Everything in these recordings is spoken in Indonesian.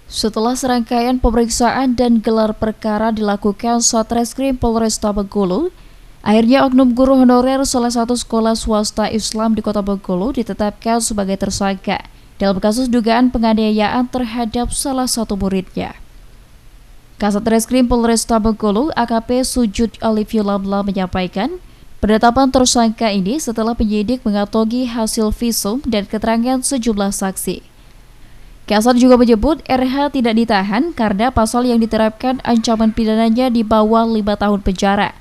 Setelah serangkaian pemeriksaan dan gelar perkara dilakukan Satreskrim Polresta Bengkulu, akhirnya oknum guru honorer salah satu sekolah swasta Islam di Kota Bengkulu ditetapkan sebagai tersangka dalam kasus dugaan penganiayaan terhadap salah satu muridnya. Kasat Reskrim Polresta Bengkulu AKP Sujud Alifio Lamla menyampaikan, penetapan tersangka ini setelah penyidik mengantongi hasil visum dan keterangan sejumlah saksi. Kasat juga menyebut RH tidak ditahan karena pasal yang diterapkan ancaman pidananya di bawah 5 tahun penjara,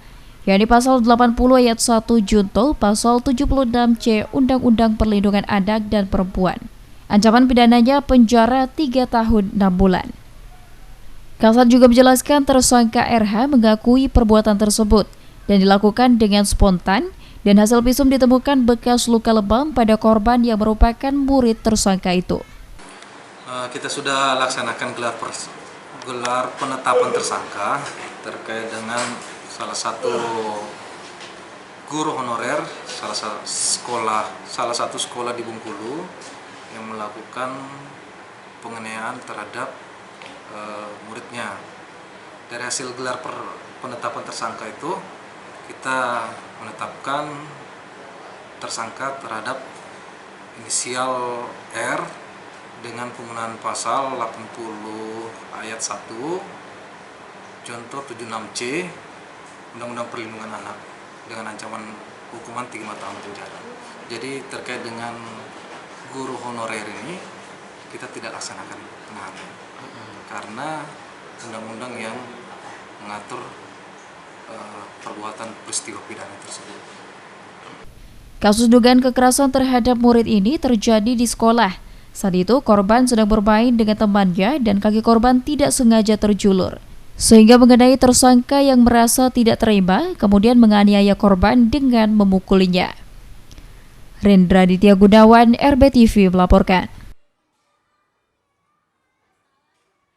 yakni pasal 80 ayat 1 junto pasal 76C Undang-Undang Perlindungan Anak dan Perempuan. Ancaman pidananya penjara 3 tahun 6 bulan. Kasat juga menjelaskan tersangka RH mengakui perbuatan tersebut dan dilakukan dengan spontan, dan hasil visum ditemukan bekas luka lebam pada korban yang merupakan murid tersangka itu. Kita sudah laksanakan gelar penetapan tersangka terkait dengan salah satu guru honorer salah satu sekolah di Bengkulu yang melakukan penganiayaan terhadap muridnya. Dari hasil gelar penetapan tersangka itu, kita menetapkan tersangka terhadap inisial R dengan penggunaan pasal 80 ayat 1 contoh 76C Undang-Undang Perlindungan Anak dengan ancaman hukuman 3 tahun penjara. Jadi terkait dengan guru honorer ini kita tidak laksanakan penahanan karena undang-undang yang mengatur perbuatan peristiwa pidana tersebut. Kasus dugaan kekerasan terhadap murid ini terjadi di sekolah. Saat itu korban sedang bermain dengan temannya dan kaki korban tidak sengaja terjulur, sehingga mengenai tersangka yang merasa tidak terima kemudian menganiaya korban dengan memukulinya. Rendra Ditya Gunawan, RBTV melaporkan.